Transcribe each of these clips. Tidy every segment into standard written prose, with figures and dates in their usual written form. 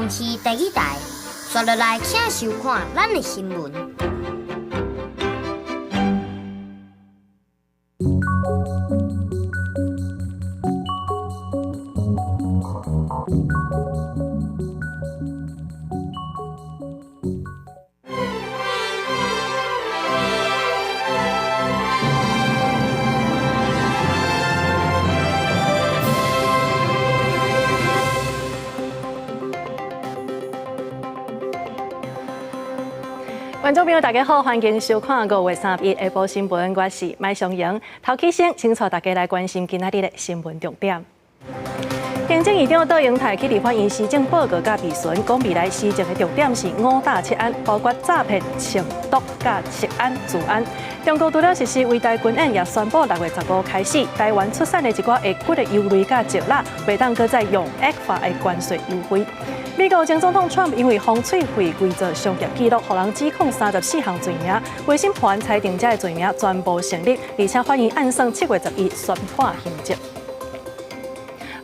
中市第2台，刷落来请收看咱的新闻。观众朋友，大家好，欢迎收看5月3日下晡新闻，我是麦尚莹。头起先，请带大家来关心今仔日的新闻重点。行政院长杜英泰去立法院施政报告甲备询，讲未来施政的重点是5大7安，包括诈骗、抢毒、甲食安、治安。中国除了实施围台军演，也宣布6月15开始，台湾出产的一寡下骨的油类甲石蜡，袂当搁再用恶法的关税优惠。美国前总统 Trump 因为风吹会伪造商业记录，互人指控34项罪名，陪审团裁定这个罪名全部成立，而且欢迎按算7月11宣判刑责。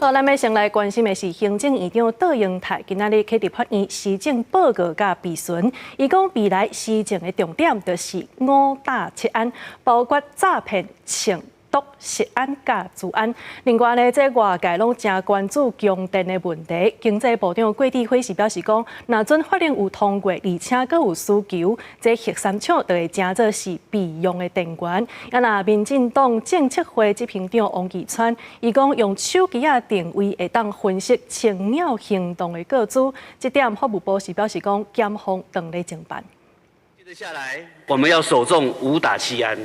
好，咱要先来关心的是行政院长杜英泰今仔日去立法院施政报告甲备询，伊讲未来施政的重点就是5大7安，包括诈骗、抢毒、食安甲治安。另外呢，这外界拢正关注供电的问题。经济部长郭志辉是表示讲，若准法令有通过，而且佫有需求，这核三厂就会正做是备用的电源。那民进党政策会执行长王义川，伊讲用手机啊定位会当分析青鸟行动的个资，这点法务部是表示讲检方等咧侦办。接着下来，我们要首重5大7安。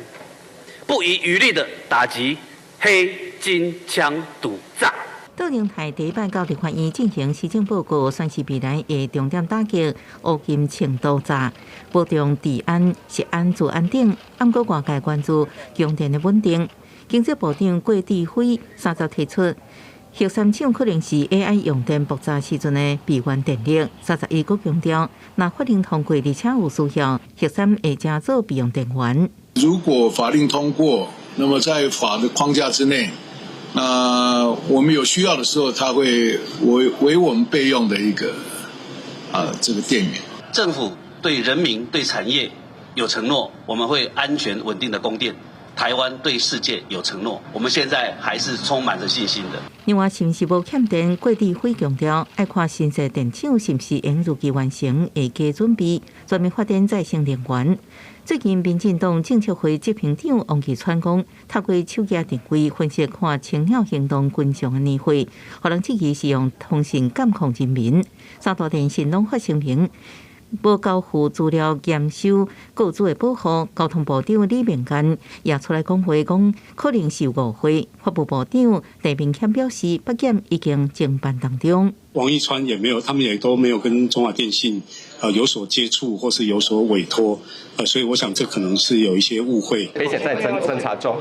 不遗余力地打击黑金枪赌诈。杜英泰第一摆到立法院进行施政报告，算是未来的重点打击乌金抢赌诈，保障治安、食安、治安等。暗过外界关注供电的稳定。经济部长郭志辉3早提出，核三厂可能是 AI 用电爆炸时阵的备源电力。31阁强调，若法令通过而且有需要，核三会正做备用电源。如果法令通过，那么在法的框架之内，那我们有需要的时候，它会为我们备用的一个这个电源。政府对人民、对产业有承诺，我们会安全稳定的供电。台湾对世界有承诺，我们现在还是充满着信心的。另外，是不是无欠电？郭志辉强调，要看新式电厂是不是应如期完成，会加准备全面发展再生能源。最近，民进党政策会执行长王义川讲，透过手机定位分析看青鸟行动群众的年岁，可能质疑是用通讯监控人民。三大电信拢发声明，无交付资料验收雇主的保护。交通部长李明干也出来讲话，讲可能是误会。法务部长陈明谦表示，北检已经侦办当中。王义川也没有，他们也都没有跟中华电信有所接触或是有所委托，所以我想这可能是有一些误会，而且在侦查中。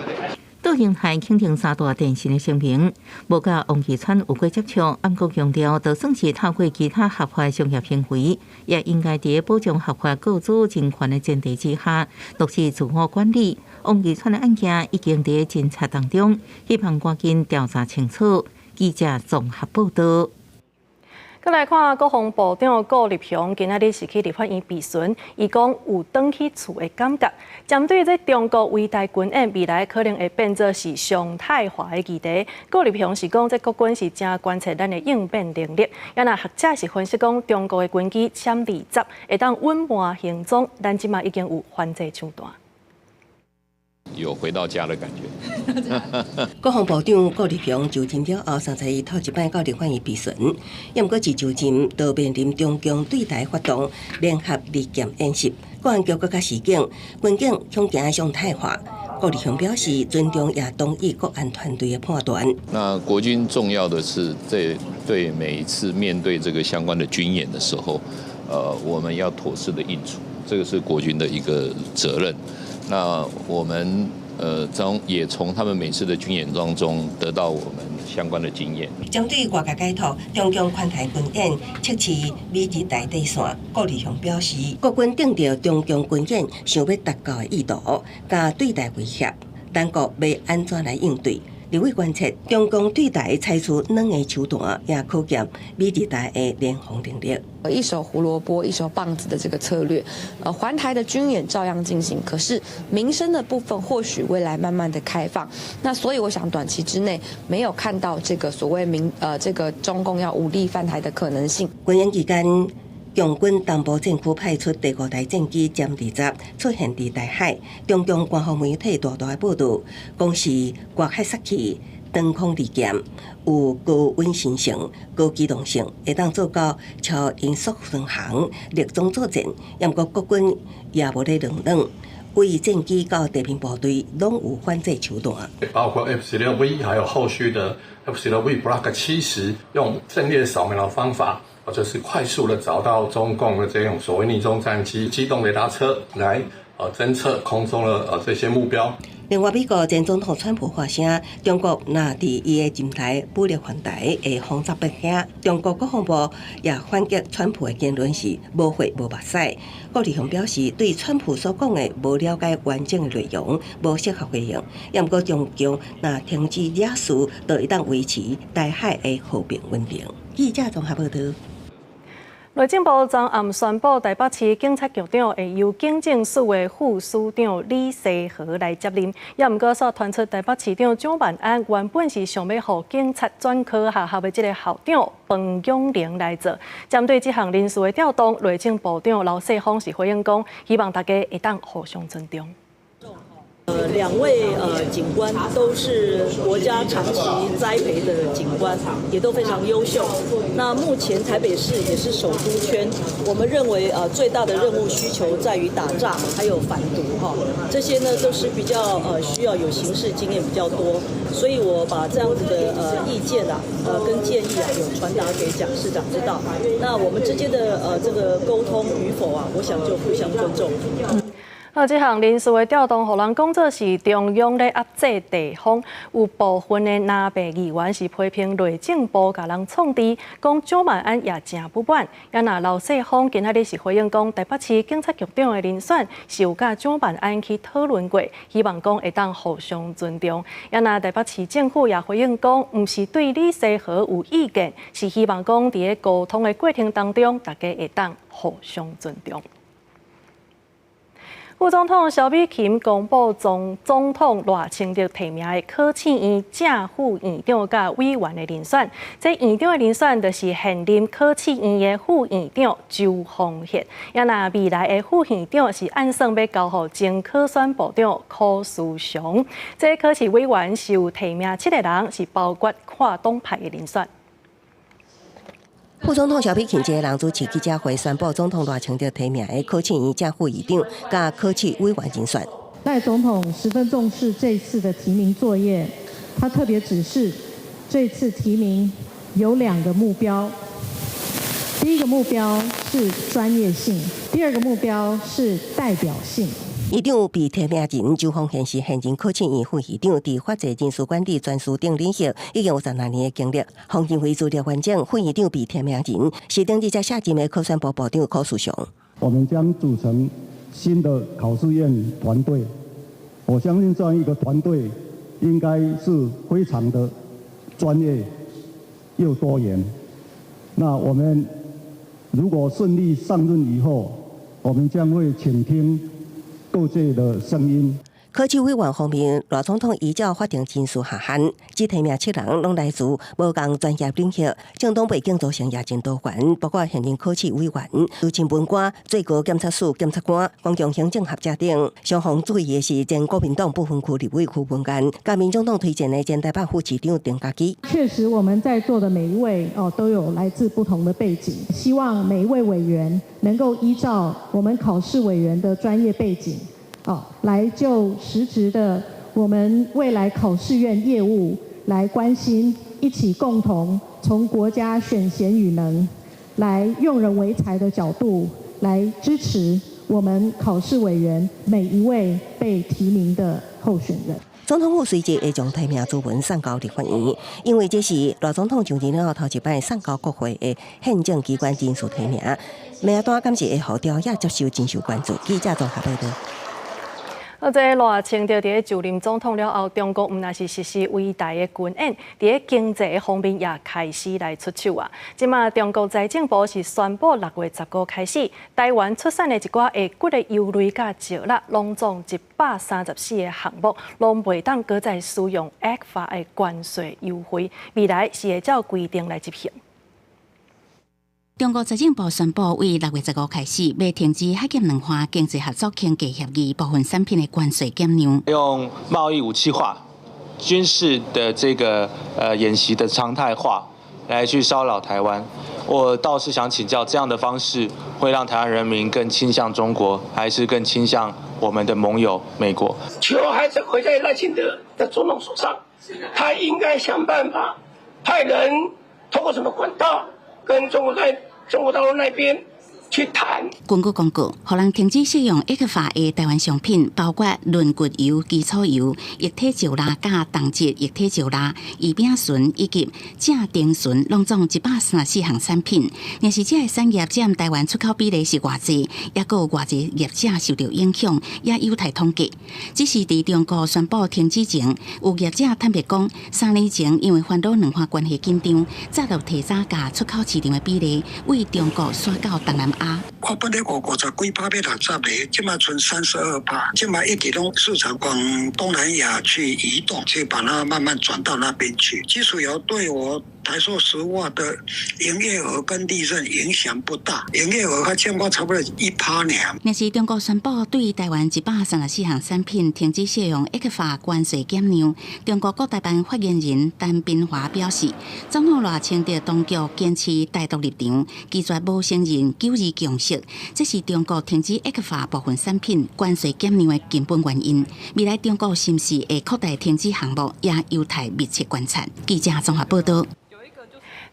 杜英泰肯定3大电信的声明，无甲王义川有过接触，暗过强调，就算是透过其他合法商业行为，也应该在保障合法雇主人权的前提之下，落实自我管理。王义川的案件已经在侦查当中，希望赶紧调查清楚。记者综合报道。再来看国防部长顾立雄今仔日是去立法院备询，伊讲有返去厝的感觉。针对这中国围台军演未来可能会变作是常态化的议题，顾立雄是讲这国军是正观察咱的应变能力。也那学者是分析讲，中国的军机歼20会当稳慢行踪，咱即马已经有反制手段。有回到家的感觉。国防部长顾立雄就任了后，31头一摆到立法院备询，也毋过是就任就面临中共对台发动联合利剑演习，国安局甲示警，军警恐行常态化。顾立雄表示尊重也同意国安团队的判断。那国军重要的是，对每一次面对这个相关的军演的时候，我们要妥善的应处，这个是国军的一个责任。那我们也从他们每次的军演当中得到我们相关的经验。针对外界解读中共环台军演测试美日台底线，顾立雄表示，国军定调中共军演想要达到的意图，加对台威胁，咱国要安怎来应对？立委观测，中共对台采取软的手段，也可见美日台的联防能力。一手胡萝卜一手棒子的这个策略，环台的军演照样进行，可是民生的部分或许未来慢慢的开放。那所以我想短期之内没有看到这个所谓这个中共要武力犯台的可能性。军演期间，共军东部战区派出第5台战机歼20出现伫台海，中共官方媒体大大报道，讲是国海杀器。长空利剑有高稳性性、高机动性，会当做到超音速巡航、力中作战。不过国军也无咧冷，为战机到地面部队拢有反制手段，包括 F-16V 还有后续的 F-16V Block 70，用阵列扫描的方法，就是快速的找到中共的这种所谓逆中战机、机动雷达车来侦测空中的这些目标。另外，美国前总统川普发声，中国若伫伊的金台武力犯台，会封杀百姓。中国国防部也反击川普的言论是无血无目屎。郭立雄表示，对川普所讲的无了解完整的内容，无适合回应。不过中共若停止惹事，就会当维持台海的和平稳定。记者综合报道。内政部昨暗宣布，台北市警察局长会由警政署的副署长李世和来接任。也毋过，所传出台北市长蒋万安原本是想要互警察专科学校的这个校长彭永玲来做。针对这项人事的调动，内政部长刘世芳是回应讲，希望大家会当互相尊重。两位警官都是国家长期栽培的警官，也都非常优秀。那目前台北市也是首都圈，我们认为最大的任务需求在于打诈还有反毒这些呢都是比较需要有刑事经验比较多，所以我把这样子的意见跟建议有传达给蒋市长知道。那我们之间的这个沟通与否我想就互相尊重。这项人事的调动，互人讲作是中央咧压制地方。有部分的南北议员是批评内政部甲人创治，讲蒋万安也真不满。也那刘世芳今仔日是回应讲，台北市警察局长的人选是有甲蒋万安去讨论过，希望讲会当互相尊重。也那台北市政府也回应讲，毋是对李世和有意见，是希望讲伫咧沟通的过程当中，大家会当互相尊重。副总统萧美琴公布总统赖清德提名的柯庆院正副院长甲委员的人选。这院长的人选就是现任柯庆院的副院长周凤协。也那未来的副院长是按算要交予前科选部长柯书祥。这柯市委员是有提名7个人，是包括跨党派的人选。副总统萧美琴接人主持记者会，宣布总统赖清德提名的柯庆院正副院长甲柯市委员人选。赖总统十分重视这次的提名作业，他特别指示，这次提名有2个目标。第一个目标是专业性，第2个目标是代表性。院长被提名人周凤贤是现任柯庆院副院长，伫法制人事管理专司顶领袖，已经有12年的经历。方进会资料完整，副院长被提名人是顶日才下任的科选部部长柯书祥。我们将组成新的考试院团队，我相信这样一个团队应该是非常的专业又多元。那我们如果顺利上任以后，我们将会倾听各界的声音。柯市委员方面，赖总统依照法定程序下限，只提名7人，拢来自无共专业领域，政党背景组成也真多元，包括现任柯市委员、资深文官、最高检察署检察官、公共行政学者等。相逢注意的是前国民党不分区立委区文干，甲民众党推荐的前台北副市长丁家基。确实，我们在座的每一位都有来自不同的背景，希望每一位委员能够依照我们考试委员的专业背景。来就实质的我们未来考试院业务来关心，一起共同从国家选贤与能，来用人为才的角度来支持我们考试委员每一位被提名的候选人。总统府随即会将提名书文送交立法院，因为这是赖总统上任了后头一摆送交国会的宪政机关人事提名。名单敢是会互调也接受真受关注。记者综合报道。这热清着伫就任总统了后，中国毋但是实施伟大的军演，伫经济方面也开始来出手啊。即马中国财政部是宣布6月15号开始，台湾出产的一寡下骨的油类甲石蜡，拢总134个项目，拢袂当搁再使用 ECFA 的关税优惠，未来是会照规定来执行。中国财政部宣布，为6月15号开始，要停止海检两岸经济合作签订协议部分产品的关税减量。用贸易武器化、军事的这个演习的常态化来去骚扰台湾，我倒是想请教，这样的方式会让台湾人民更倾向中国，还是更倾向我们的盟友美国？球还是回在赖清德的总统手上，他应该想办法派人通过什么管道跟中国大陆那边去谈。根据公告，互人停止使用ECFA的台湾商品，包括论骨油、基础油、液体石蜡、甲动质液体石蜡、乙丙醇以及正丁醇，拢总134项产品。若是这个产业占台湾出口比例是偌济，也有偌济业者受到影响，也有待统计。只是伫中国宣布停止前，有业者坦白讲，3年前因为烦恼两岸关系紧张，早就提早甲出口市场的比例为中国刷到东南亚。我本来50几%要60个，现在剩32%，现在一直拢市场往东南亚去移动，去把它慢慢转到那边去。基础油对我台塑石化的营业额跟利润影响不大，营业额还占我差不多1%呢。若是中国宣布对台湾134项产品停止使用ECFA关税减量，中国国台办发言人陈斌华表示，总统赖清德当局坚持台独立场，拒绝无承认九二共识，这是中国停止ECFA部分产品关税减量的根本原因。未来中国是不是会扩大停止项目，也有待密切观察。记者综合报道。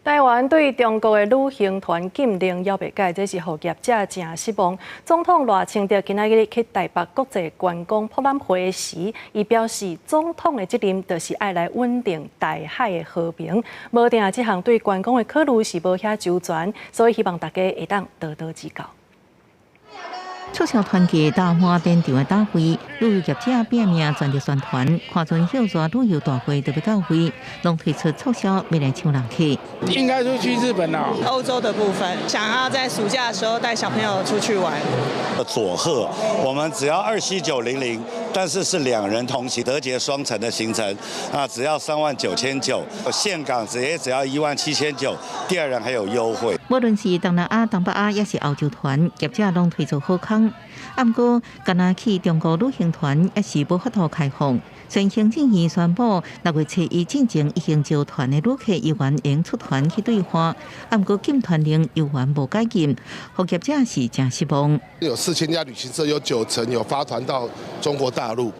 台湾对中国的旅行团禁令也未改，这是互业者真失望。总统赖清德今仔日去台北国际观光博览会时，伊表示，总统的责任就是爱来稳定台海的和平。无定这项对观光的考虑是无遐周全，所以希望大家会当多多指教。促销团结大花电场的大会，旅游业者拼命全力宣传，看准hiệu座旅游大会特别到位，拢推出促销，要来抢人客。应该就去日本了。欧洲的部分，想要在暑假的时候带小朋友出去玩。佐贺，我们只要27900，但是是2人同行，德捷双城的行程，只要39900，岘港只要17900，第2人还有优惠。无论是东南亚、东北亚，也是欧洲团，业者拢推出好康。不过，敢若去中国旅行团也是无法度开放。虽然行政院宣布6月7日进前已经招团的旅客依然应出团去兑换，不过禁团令依然无改进，服业者是真失望。有4000家旅行社，有9成有发团到中国大陆。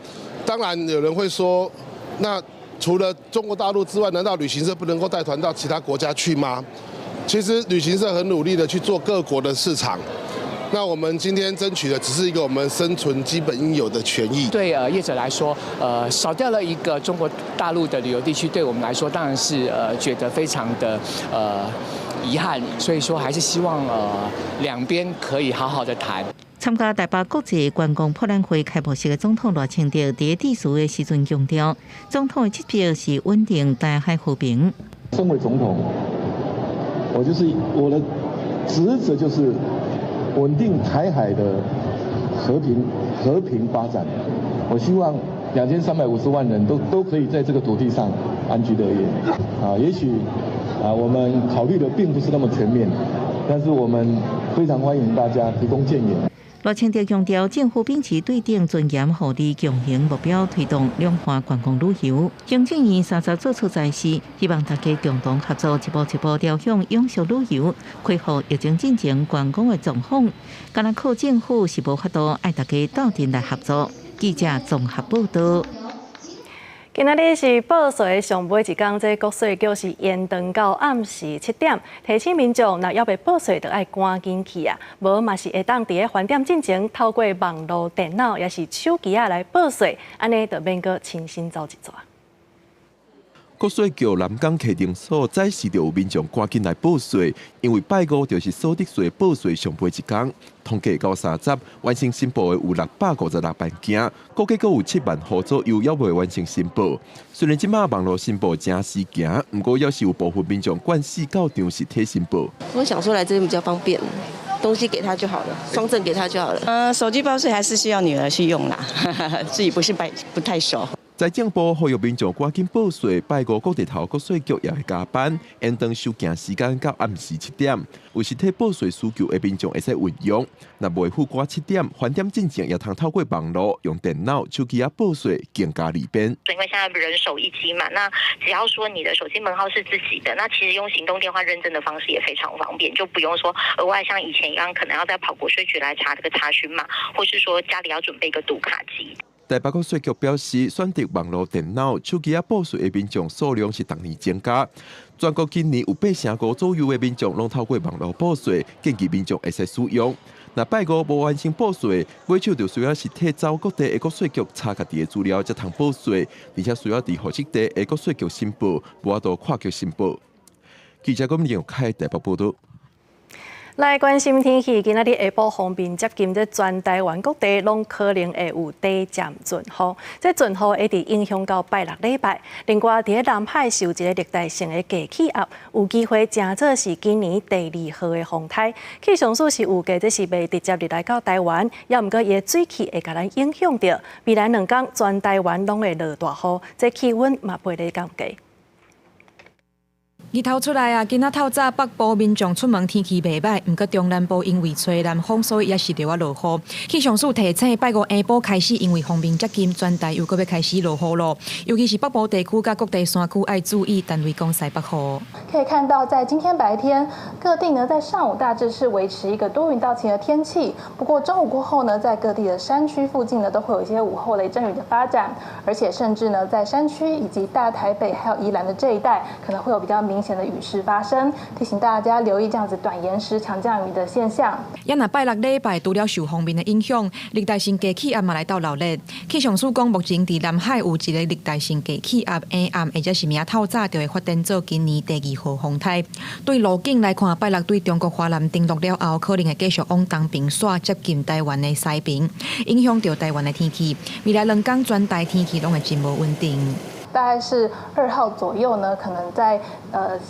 当然，有人会说，那除了中国大陆之外，难道旅行社不能够带团到其他国家去吗？其实旅行社很努力的去做各国的市场。那我们今天争取的只是一个我们生存基本应有的权益。对业者来说，少掉了一个中国大陆的旅游地区，对我们来说当然是觉得非常的遗憾。所以说还是希望两边可以好好的谈。参加台北国际观光博览会开幕式的总统赖清德伫致辞的时阵强调，总统的目标是稳定台海和平。身为总统，我的职责就是稳定台海的和平发展。我希望2350万人都可以在这个土地上安居乐业。也许我们考虑的并不是那么全面，但是我们非常欢迎大家提供建言。赖清德强调，政府秉持对等、尊严、互利共赢目标，推动两岸观光旅游。行政院30做出裁示，希望大家共同合作，一步一步朝向永续旅游，恢复疫情进前观光的状况。敢若靠政府是无法度，爱大家斗阵来合作。记者综合报道。今仔日是报税上尾一天，这国税局是延长到暗时7点，提醒民众若要被报税，就爱赶紧去啊，无嘛是会当伫咧饭店进前透过网络、电脑也是手机来报税，安尼就免阁亲身走一遭。国税局南港客定所再是就有民众赶紧来报税，因为拜五就是所得税报税上背一天。统计到30完成申报的有656万件，估计还有7万户左右还未完成申报。虽然即马网络申报真时行，不过也是有部分民众惯死到场实体申报。我想说来这边比较方便。东西给他就好了，双证给他就好了。手机报税还是需要女儿去用啦，自己不太熟。财政部呼吁民众赶紧报税，拜五各地头国税局也会加班，延长收件时间到暗时7点。有实体报税需求的民众会使运用。若未赴过7点，返点进程也通透过网络、用电脑、手机报税，更加利便。因为现在人手一机嘛，那只要说你的手机门号是自己的，那其实用行动电话认证的方式也非常方便，就不用说额外像以前一样，可能要再跑国税局来查这个查询码，或是说家里要准备一个读卡机。台北国税局表示，选择网络电脑、手机报税的民众数量是逐年增加。全国今年有85%左右的民众拢透过网络报税，建议民众会使使用。若拜五无完成报税，买手就需要实体走各地的国税局查家己的资料才通报税，而且需要伫户籍地的国税局申报，无法度跨局申报。记者林永凯台北报道。来关心天气，今仔日下晡方面接近这全台湾各地，拢可能会有短暂阵雨。这阵雨会伫影响到拜六礼拜。另外，伫南海受一个热带性的低气压，有机会正做是今年第2号的风台。气象署是预计这是未直接入来到台湾，也毋过伊的水汽会甲咱影响到。未来2天全台湾拢会落大雨，这气温嘛袂咧降低。日头出来啊！今仔透早北部民众出门天气袂歹，不过中南部因为吹南风，所以也是着要落雨。气象署提醒，拜五下晡开始，因为风面接近，全台又搁要开始落雨咯。尤其是北部地区甲各地山区，要注意单位讲西北雨。可以看到，在今天白天，各地呢在上午大致是维持一个多云到晴的天气。不过中午过后呢，在各地的山区附近呢，都会有一些午后雷阵雨的发展，而且甚至呢，在山区以及大台北还有宜兰的这一带，可能会有比较明显的雨势发生，提醒大家留意这样子短延时强降雨的现象。也若拜六礼拜除了受风面的影响，热带性低气压嘛来到热热。气象署讲，目前伫南海有一个热带性低气压，下暗或者是明透早就会发展做今年第2号风台。对路径来看，拜六对中国华南登陆了后，可能会继续往东边线接近台湾的西边，影响到台湾的天气。未来2天全台天气拢会真无稳定。大概是2号左右呢，可能在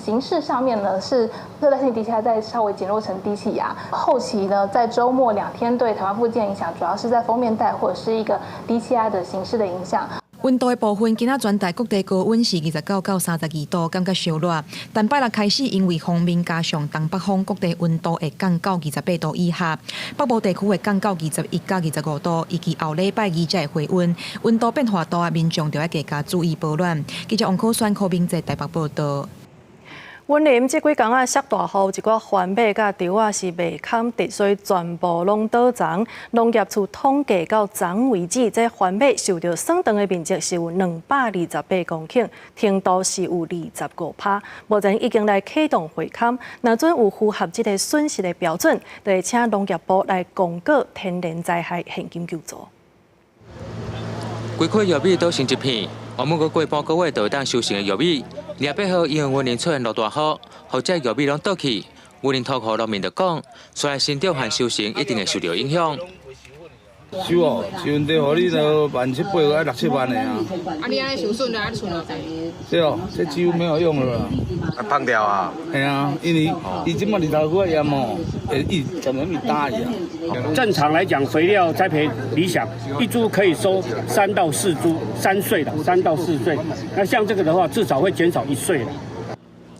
形式上面呢是热带性低气压再稍微减弱成低气压。后期呢，在周末2天对台湾附近影响，主要是在锋面带或者是一个低气压的形式的影响。温度的部分，今仔全台各地高温是29到32度，感觉稍热。但拜六开始，因为风面加上东北风，各地温度会降到28度以下。北部地区会降到21到25度，以及后礼拜2才会回温。温度变化大，民众就要加注意保暖。记者王可选柯明在台北报道。云林这几天啊，下大雨，一寡番麦甲稻啊是未砍得，所以全部拢倒丛。农业处统计到昨为止，这番麦受到损长的面积是有228公顷，程度是有25%。目前已经来启动回砍，若准有符合这个损失的标准，就会请农业部来公告天然灾害现金救助。规块玉米都成一片，我们过半个月就当收成的玉米。28号因为云林出现落大雨，或者玉米拢倒去，云林土库农民就讲，虽然生长和收成一定会受到影响。收哦，收问题，互你就17800个，6、7万的啊。啊，你安尼收损了，安存了在？对哦，这几乎没有用了啦。放掉啊？系啊，因为伊即马日头过炎哦，一怎么米大一样。正常来讲，肥料栽培理想，一株可以收3到4株，3岁的，3到4岁。那像这个的话，至少会减少1岁了。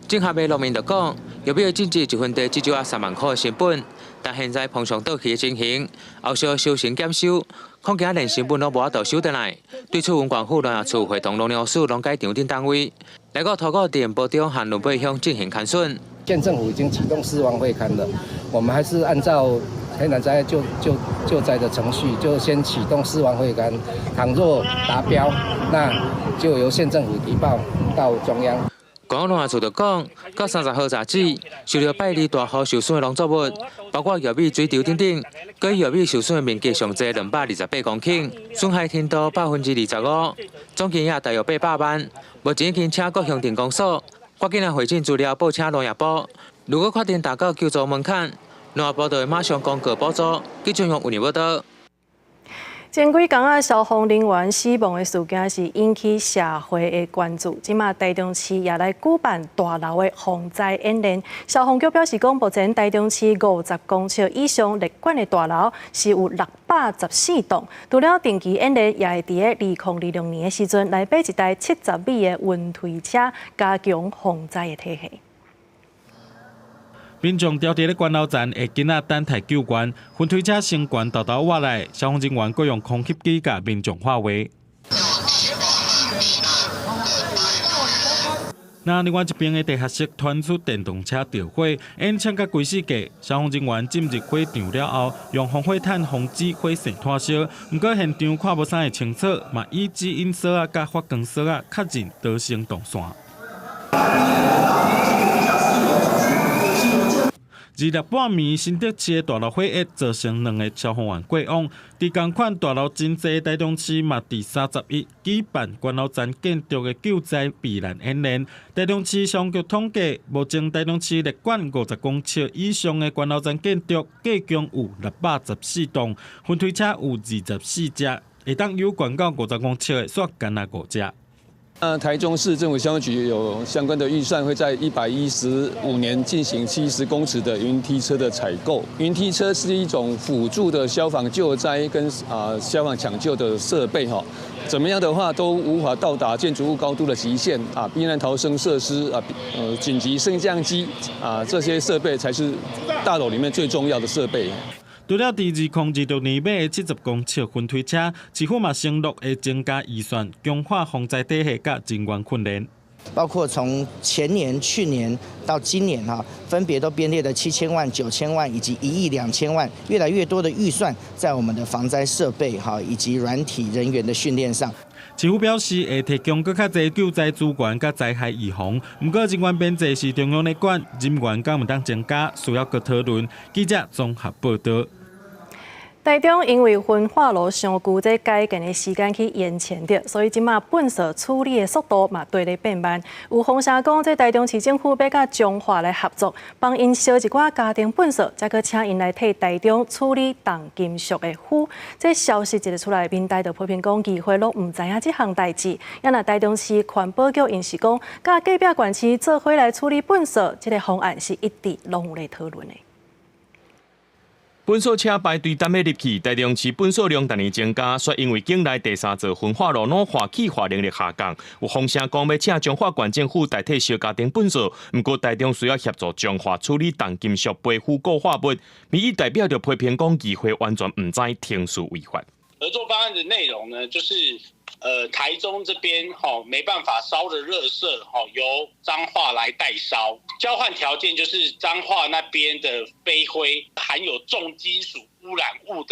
种下的农民就讲，玉米的种植1分地至少要3万块的成本，但现在碰上倒去的情形，后续收成减收，恐惊连成本都无法度收得来。对此，文管府农业处会同农粮署农改场等单位，来到土谷田、波中和仑背乡进行勘选。县政府已经启动4万会勘了，我们还是按照天然灾害救灾的程序，就先启动4万会勘，倘若达标，那就由县政府提报到中央。公安局就讲，到30号早起，受到拜二大雨受损的农作物，包括玉米、水稻等等，各玉米受损的面积上侪228公顷，损害程度25%，总金额大约800万。目前已经请各乡镇公所赶紧来汇整资料，报请农业部。如果确定达到救助门槛，农业部就会马上公告补助，即将用有报道。前几天啊，消防人员死亡的事件是引起社会的关注。即马台中市也来举办大楼的防灾演练。消防局表示讲，目前台中市50公尺以上立管的大楼是有614栋。除了定期演练，也会伫2026年的时阵来买一台70米的运推车，加强防灾的体系。民众调伫咧关楼站会紧等待救援，分推车升悬豆豆挖来，消防人员各用空气机甲民众化为。那另外一边的地下室传出电动车着火，烟呛甲规世界，消防人员进入火场了后，用防火毯防止火势炭烧。不过现场看无啥会清楚，嘛以指引锁啊甲发光锁啊确认导成动线。2日半暝，新竹市的大楼火灾造成2个消防员过往。伫同款大楼真济，台中市嘛第31举办关楼站建筑的救灾避难演练。台中市消防局统计，目前台中市立管50公尺以上的关楼站建筑，计共有614栋，分推车有24只，会当有管到50公尺的，煞干那5只。台中市政府消防局有相关的预算，会在115年进行70公尺的云梯车的采购。云梯车是一种辅助的消防救灾跟消防抢救的设备哈。怎么样的话都无法到达建筑物高度的极限啊！避难逃生设施紧急升降机这些设备才是大楼里面最重要的设备。除了第2026年买的70公尺分推车，市府嘛承诺会增加预算，强化防灾体系甲人员训练。包括从前年、去年到今年分别都编列了7000万、9000万以及1亿2000万，越来越多的预算在我们的防灾设备以及软体人员的训练上。市府表示会提供更较侪救灾资源甲灾害预防，不过人员编制是中央咧管，人员敢唔当增加，需要搁讨论。记者综合报道。台中因为焚化炉上旧，这改建的时间去延前着，所以即马粪扫处理的速度嘛对咧变慢。有风声讲，这台中市政府要甲中华来合作，帮因烧一寡家庭粪扫，再搁请因来替台中处理重金属的污。这消息一直出来，民代就批评讲，议会拢唔知影这项代志。也那台中市环保局因是讲，甲隔壁县市做伙来处理粪扫，这个方案是一直拢有咧讨论的。粪扫车排队等要入去，台中市粪扫量逐年增加，却因为境内第3座焚化炉老化气化能力下降，有风声讲要请中华县政府代替小家庭粪扫，不过台中需要协助中华处理重金属背负固化物，民意代表就批评讲议会完全唔知停事违法。合作方案的内容呢，就是台中这边没办法烧的热圾由彰化来代烧，交换条件就是彰化那边的飞灰含有重金属污染物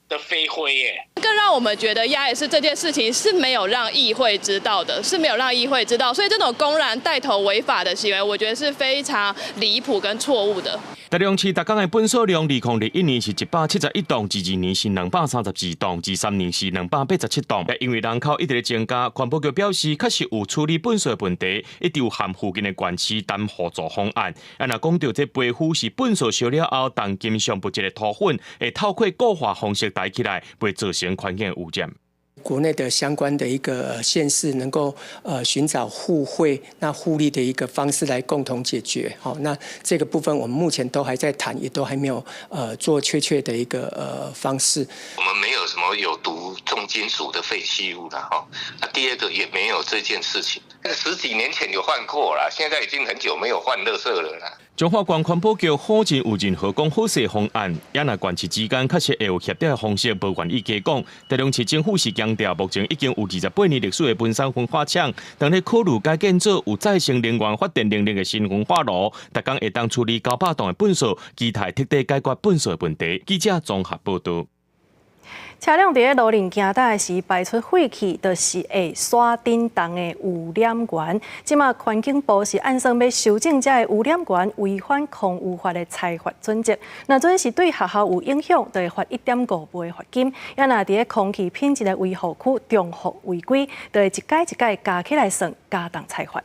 的飞灰耶。更让我们觉得压抑是这件事情是没有让议会知道的，所以这种公然带头违法的行为，我觉得是非常离谱跟错误的。台中市每天的粪扫量，2021年是171栋，22年是232栋，23年是287栋。也因为人口一直在增加，环保局表示，确实有处理粪扫的问题，一直有和附近的县市谈合作方案。若讲到这背负是粪扫烧了后，重金属物质的土粉，会透过固化方式带起来，会造成环境污染。国内的相关的一个县市能够寻找互惠、互利的一个方式来共同解决。好，那这个部分我们目前都还在谈，也都还没有做确切的一个方式。我们没有什么有毒重金属的废弃物啦，第二个也没有这件事情。10几年前有换过啦，现在已经很久没有换垃圾了啦。中华县环保局好尽有任何讲好势方案，也若县市之间确实会有协调的方式，无愿意加讲。台中市政府是强调，目前已经有28年历史的本山焚化厂，当咧考虑改建做有再生能源发电能力的新焚化炉，逐工会当处理900吨的粪扫，期待彻底解决粪扫的问题。记者综合报道。车辆伫路面行驶时排出废气，就是会刷震动的污染源。即马环境部是按算要修正这个污染源违反空污法的裁罚准则。若准是对学校有影响，就会罚1.5倍罚金。也若伫空气品质的维护区重复违规，就会一届一届加起来算，加重裁罚。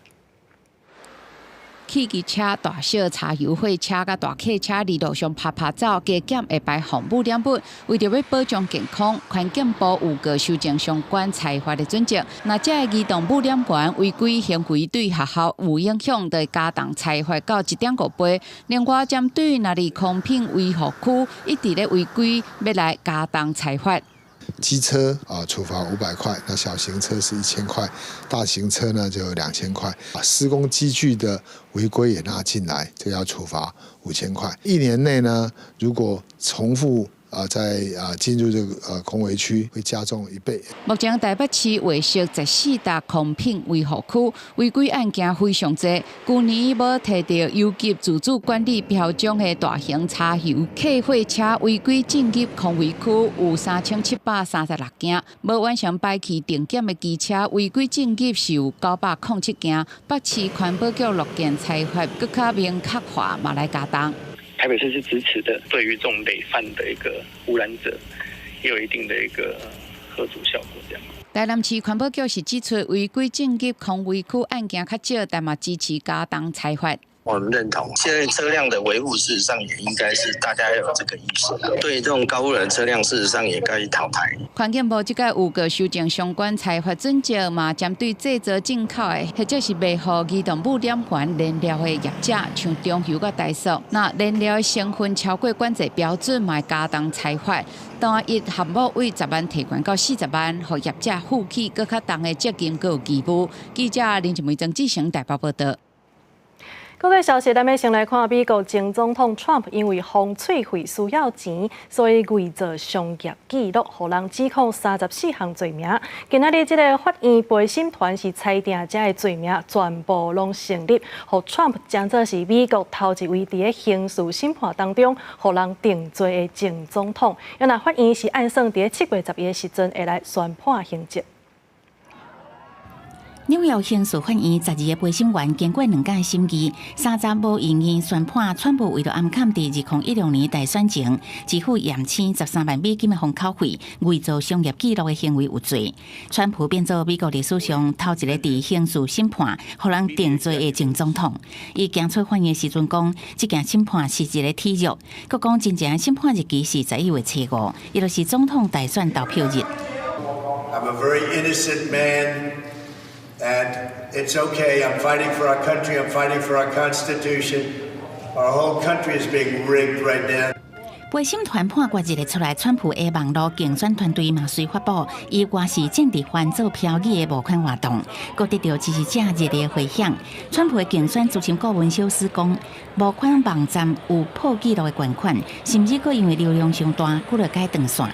汽机车、大小柴油货车甲大客车伫路上拍走，加减会排放污染物。为着要保障健康，环境部有个修正相关裁罚的准则。若这个移动污染源违规行为对学校有影响，就会加重裁罚到1.5倍。另外，针对若伫空品维护区一直咧违规，要来加重裁罚。机车处罚500块，那小型车是1000块，大型车呢就2000块。施工机具的违规也纳进来，这个要处罚5000块。1年内呢，如果重复在进入这个空违区，会加重1倍。目前台北市卫生14大空品维护区违规案件非常多，去年无摕到优级自主管理标章的大型柴油客货车违规进入空违区有3736件，无完成排气定检的机车违规进入是有907件。北市环保局6件裁罚，更较明确化，嘛来加重。台北市是支持的，对于这种累犯的一个污染者，也有一定的一个嚇阻效果。这样。台南市环保局是指出，违规进入空违区案件较少，但嘛支持加重裁罚。我们认同，现在车辆的维护事实上也应该是大家要有这个意识，对这种高污染车辆事实上也该淘汰。环境部这个有个修正相关裁罚准则嘛，针对制造进口的或者是卖予移动污染源燃料的业者，像中油甲台塑，那燃料成分超过管制标准，嘛加重裁罚。单一项目为10万提悬到40万，予业者负起更较重的责任，佮有义务。记者林志梅、曾志成台北报道。国际消息，咱要先来看美国前总统 Trump 因为风吹费需要钱，所以伪造商业记录，互人指控34项罪名。今仔日这个法院陪审团是裁定这个罪名全部拢成立，互 Trump 将做是美国头一位伫个刑事审判当中互人定罪的前总统。因那法院是按算伫个7月11日时阵会来宣判刑责。纽约刑事法院12个陪审员经过2届审议，3站无异议宣判，川普为了暗砍伫2016年大选前支付验签13万美金的封口费、伪造商业记录的行为有罪。川普变做美国历史上头一个伫刑事审判互人定罪的前总统。伊行出法院时阵讲，这件审判是一个体辱。佮讲真正审判日期是11月7号，也就是总统大选投票日。I'm a very innocent man. And it's okay. I'm fighting for our country. I'm fighting for our Constitution. Our whole country is being rigged right now. 陪审团判决日出来，川普的网络竞选团队嘛随发布，以我是政治犯做票语的募款活动，佮得到支持者热烈回响。川普的竞选资深顾问小斯讲，募款网站有破纪录的捐款，甚至佮因为流量上大，佮了改断线。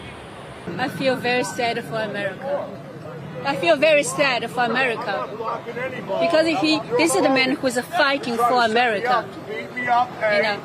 I feel very sad for America. I feel very sad for America because this is the man who's fighting for America. You know,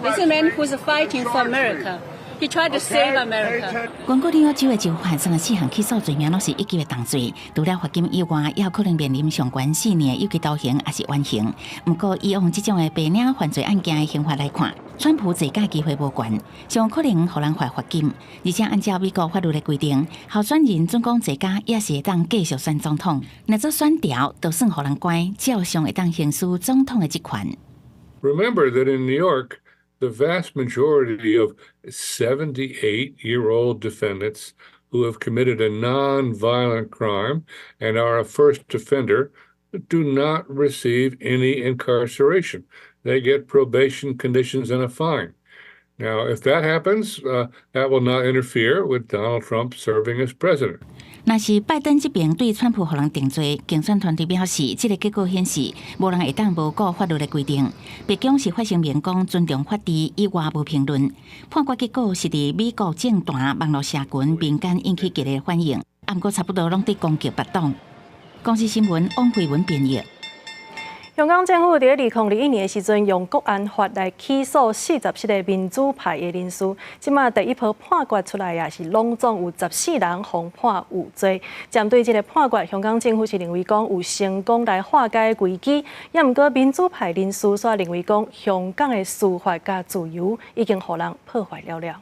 this is the man who's fighting for America. He tried to save America. 原国纽约州的州犯34项起诉罪名，拢是一级的重罪。除了罚金以外，也有可能面临上悬4年有期徒刑，还是缓刑。不过，以往这种的白领犯罪案件的刑罚来看，川普坐驾机会无悬，上可能互人罚金。而且按照美国法律的规定，候选人准讲坐驾也是会当继续选总统。若做选调，就算互人关，照常会当行使总统的职权。Remember that in New York, the vast majority of 78-year-old defendants who have committed a non-violent crime and are a first offender do not receive any incarceration. They get probation conditions and a fine. Now, if that happens, that will not interfere with Donald Trump serving as president. 若是拜登这边对川普互人定罪，竞选团队表示，这个结果显示无人会当无顾法律的规定。白宫是发声明讲尊重法治，以外无评论。判决结果是伫美国政坛、网络社群、民间引起激烈反应，不过差不多拢伫攻击别党。公司新闻汪慧文编译。香港政府伫2021年的时阵，用国安法来起诉47个民主派的人士。即马第一波判决出来也是拢总有14人被判有罪。针对这个判决，香港政府是认为讲有成功来化解危机，也毋过民主派人士却认为讲香港的司法甲自由已经互人破坏了。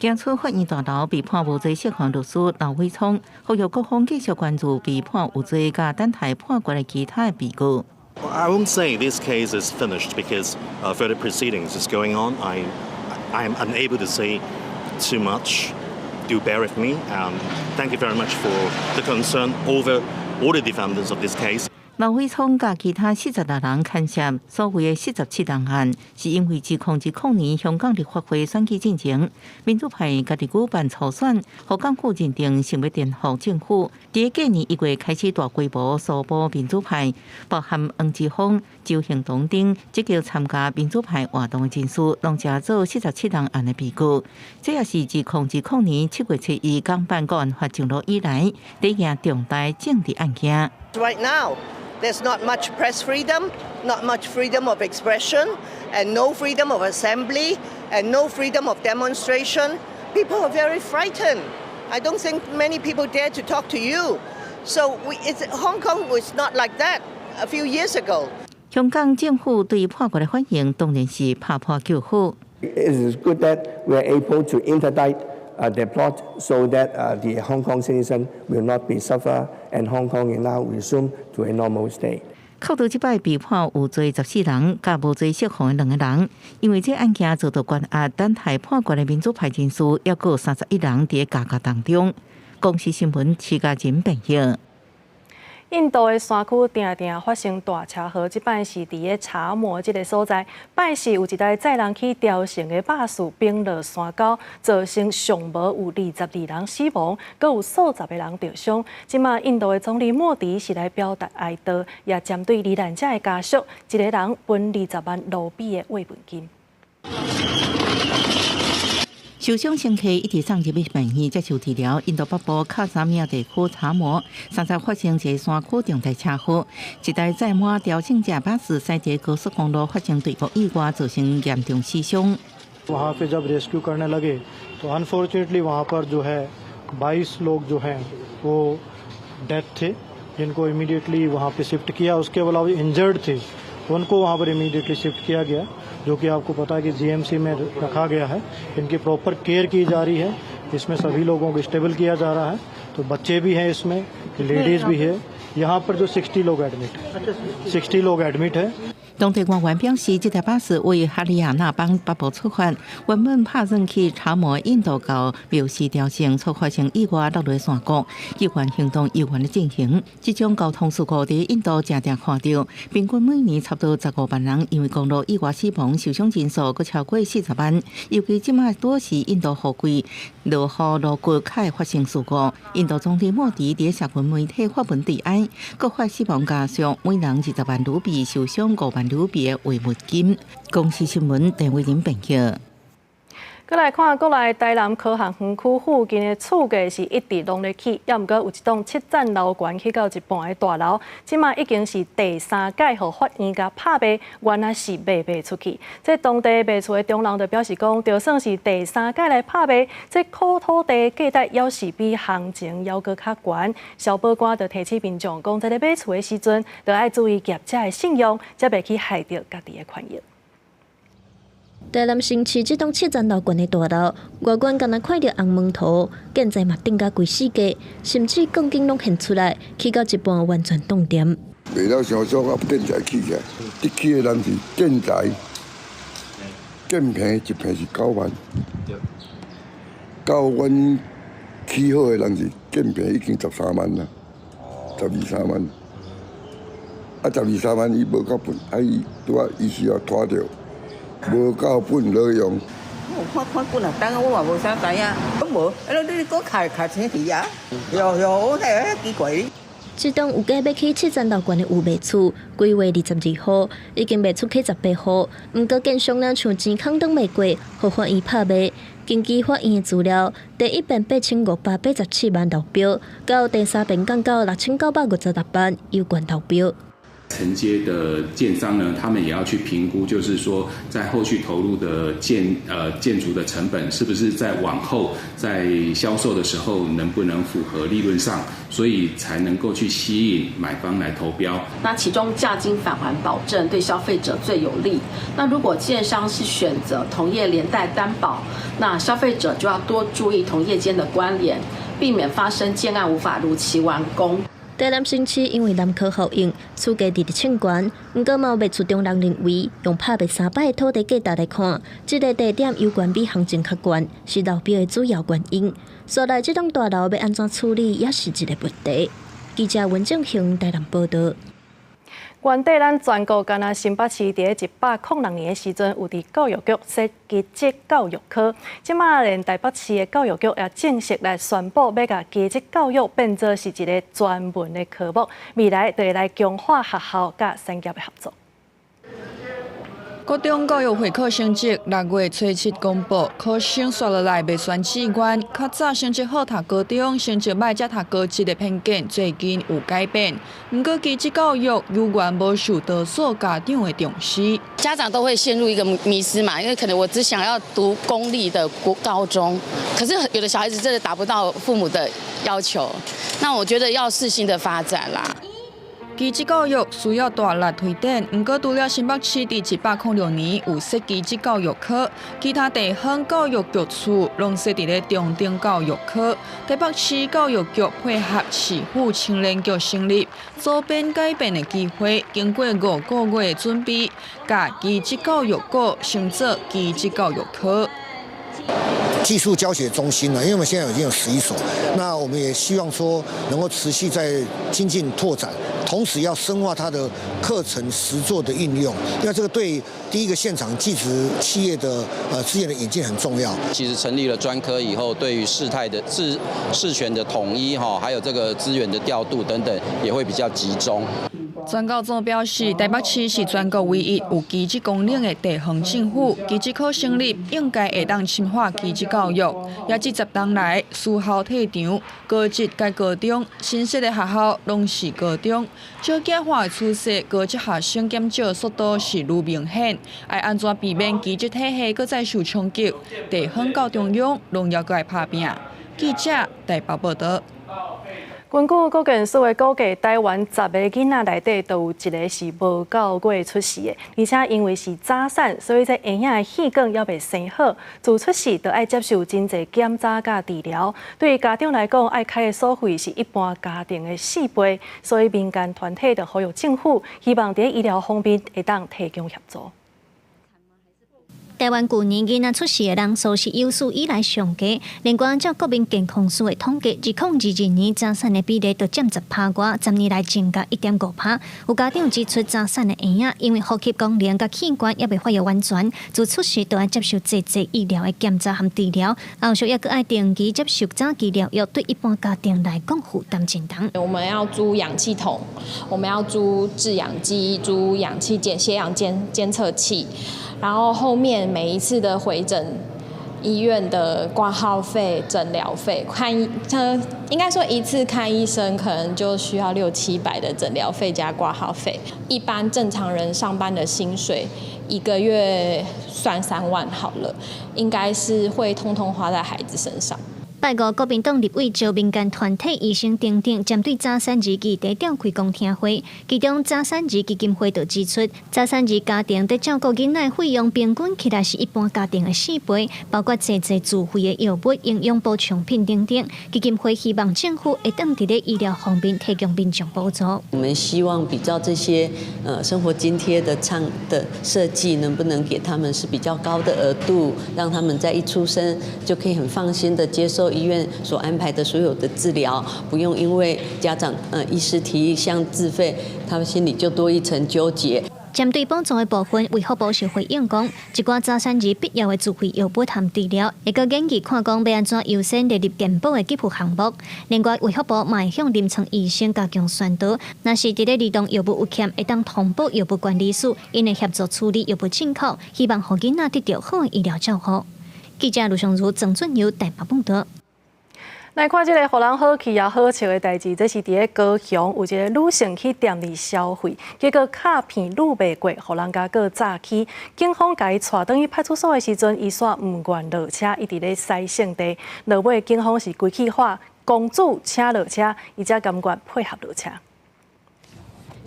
检出法院大楼被判无罪释放律师刘伟聪，呼吁各方继续关注被判有罪甲等待判决的其他被告。I won't say this case is finished because further proceedings is going on. I am unable to say too much. Do bear with me. Thank you very much for the concern over all the defendants of this case. 刘伟聪甲其他46人牵涉所谓的47人案，是因为自2020年香港立法会选举进程，民主派家己举办初选，互港府认定想要颠覆政府。伫隔年1月开始大规模搜捕民主派，包含黄之锋、周行东等积极参加民主派活动的人士，拢加做47人案的被告。这也是自2020年7月7日港版国安法上路以来第一件重大政治案件。Right now. There's not much press freedom, not much freedom of expression, and no freedom of assembly, and no freedom of demonstration. People are very frightened. I don't think many people dare to talk to you. So Hong Kong was not like that a few years ago. 香港政府对判决的反应当然是拍破叫好。It is good that we are able to interdict the plot so that the Hong Kong citizen will not be suffer and Hong Kong will now resume to a normal state. 扣除即摆被判有罪14人，甲无罪释放的2个人，因为这案件遭到关押等待判决的民主派人士，还有31人伫监狱当中。公视新闻徐家仁报道。印度的山区定定发生大车祸，即摆是伫个查谟这个所在，拜四有一台载人去雕成的巴士并落山沟，造成上无有22人死亡，阁有数十个人受伤。即马印度的总理莫迪是来表达哀悼，也针对罹难者的家属，一个人分20万卢比的慰问金。受伤乘客一直送入去病院接受治疗。印度北部卡萨米亚地区查谟3日发生一个山区重大车祸，一台载满吊乘者巴士驶在高速公路发生对角意外，造成严重死伤。वहाँ पे जब रेस्क्यू करने लगे तो अनफॉर्चुनेटली वहाँ पर जो है 22 लोग जो हैं वो डेथ थे, जिनको इमीडिएटली वहाँ पे शिफ्ट किया। उसके अलावा इंजर्ड थे उनको वहाँ पर इमीडिएटली शिफ्ट किया गया, जो कि आपको पता है कि जीएमसी में रखा गया है। इनकी प्रॉपर केयर की जा रही है। इसमें सभी लोगों को स्टेबल किया जा रहा है, तो बच्चे भी हैं इसमें, लेडीज भी है। यहाँ पर जो 60 लोग एडमिट है। 当地官员表示，这台巴士为哈里亚纳邦北部出发，原本打算去查谟印度到庙市雕城，却发生意外落入山谷。救援行动依然在进行。这种交通事故在印度常常看到，平均每年差不多15万人因为公路意外死亡，受伤人数佫超过40万。尤其即卖多是印度雨季落雨路过开发生事故。印度总理莫迪伫社群媒体发文致哀，各发死亡家属每人20万卢比，受伤5万卢比的慰问金。公视新闻陈伟仁报道。再来看国内台南科学园区附近的厝价是一直拢咧起，也毋过有一栋7层楼悬起到一半的大楼，即马已经是第3届互法院甲拍卖，原来是卖出去。这当地卖厝的中人就表示讲，就算是第3届来拍卖，这土地价值要是比行情要搁较悬。消保官就提醒民众讲，在咧买厝的时阵，就要注意业者的信用，才袂去害着家己的权益。台南新市这栋7层楼悬的大楼，外观敢若看到红门图，建材嘛顶甲规世界，甚至钢筋拢现出来，起到一半完全冻点。袂了想说啊，建材起起来，一起的人是建材，建平一平是9万，到阮起好的人是建平已经13万啦，12、13万，啊12、13万伊无够本，啊伊拄啊伊需要拖着。无够本落用。我看本啊，等下我嘛无啥知影，咁无，你搁开钱去啊？我睇奇怪。这栋有价要起7层楼悬的有卖厝，规划22号已经卖出去18号，毋过建商呢像钱空等卖过，互法院拍卖。根据法院的资料，第一遍8587万投标，到第3遍降到6956万，有关投标。承接的建商呢，他们也要去评估，就是说在后续投入的建筑的成本，是不是在往后在销售的时候能不能符合利润上，所以才能够去吸引买方来投标。那其中价金返还保证对消费者最有利。那如果建商是选择同业连带担保，那消费者就要多注意同业间的关联，避免发生建案无法如期完工。台南新市因为南科效应，厝价直直称悬，不过嘛有卖厝中人认为，用拍卖3摆的土地价值来看，这个地点有关比行情较悬，是流标的主要原因。所来这栋大楼要安怎处理，也是一个问题。记者文正雄台南报道。原底咱全国敢若新北市伫106年的时阵，有伫教育局设基职教育科。即马连台北市的教育局也正式来宣布，要甲基职教育变作是一个专门的科目，未来就会来强化学校甲产业的合作。高中教育会考成绩6月初7公布，考生刷落来袂选志愿，较早成绩好读高中，成绩歹才读高职的偏见最近有改变。不过基职教育有缘无受多数家长的重视，家长都会陷入一个迷思嘛，因为可能我只想要读公立的高中，可是有的小孩子真的达不到父母的要求，那我觉得要适性的发展啦。基职教育需要大力推展，不过除了新北市伫106年有设基职教育科，其他地方教育局处拢设伫咧中等教育科。台北市教育局配合市府青年局成立，组编改变的机会，经过5个月的准备，甲基职教育局升做基职教育科。技术教学中心呢，因为我们现在已经有11所，那我们也希望说能够持续在精进拓展，同时要深化它的课程实作的应用，因为这个对第一个现场技职企业的资源的引进很重要。其实成立了专科以后，对于事权的统一还有这个资源的调度等等，也会比较集中。专教总表示，台北市是全国唯一有基职功能的地方政府，基职科成立应该会当深化基职教育。也这10年来，私校退场，高职甲高中新设的学校拢是高中，少子化的趋势，高职学生减少速度是愈明显。要安怎避免基职体系搁再受冲击？地方到中央拢要来拍拼。记者台北报道。根据国健署的估计，台湾10个囡仔内底都有1个是无够月出世的，而且因为是早产，所以这婴仔的气管还未生好，自出世就要接受真侪检查甲治疗。对家长来讲，要开的所费是一般家庭的4倍，所以民间团体就呼吁政府，希望在医疗方面会当提供协助。台湾去年囡仔出世的人数是有史以来上低。另外，照国民健康署的统计，2022年早产的比例就占10%外，10年来增加1.5%。有家长指出，早产的婴仔因为呼吸功能甲器官也未发育完全，自出世就要接受济医疗的检查和治疗，后续也搁爱定期接受早期疗育，对一般家庭来讲负担真重。我们要租氧气筒，我们要租制氧机、租氧气血氧监测器。然后后面每一次的回诊，医院的挂号费、诊疗费，应该说一次看医生可能就需要600-700的诊疗费加挂号费。一般正常人上班的薪水1个月算3万好了，应该是会通通花在孩子身上。拜五，国民党立委招民间团体医生等等，针对早产儿期低调开公听会，其中早产儿基金会就指出，早产儿家庭在照顾囡仔费用平均起来是一般家庭的4倍，包括济自费的药物、营养补充品等等。基金会希望政府会当伫咧医疗方面提供民众补助。我们希望比较这些生活津贴的设计，能不能给他们是比较高的额度，让他们在一出生就可以很放心的接受医院所安排的所有的治疗，不用因为家长医师提议向自费，他们心里就多一层纠结。针对补助的部分，卫福部是回应讲，一寡早产儿必要的自费药物和治疗，会个建议看讲要安怎优先列入健保的给付项目。另外，卫福部嘛会向临床医生加强宣导，若是伫咧儿童药物有欠，会当通报药物管理署，因会协助处理药物进口，希望让囡仔得到好的医疗照顾。记者卢尚如、郑俊尧台北报道。来看这个互人好气也好笑的代志，这是伫咧高雄有一个女性去店里消费，结果卡片撸袂过，互人家个诈欺。警方甲伊带转去派出所的时阵，伊煞唔愿落车，伊伫咧洗性地。落尾警方是规气化公主请落车，伊才甘愿配合落车。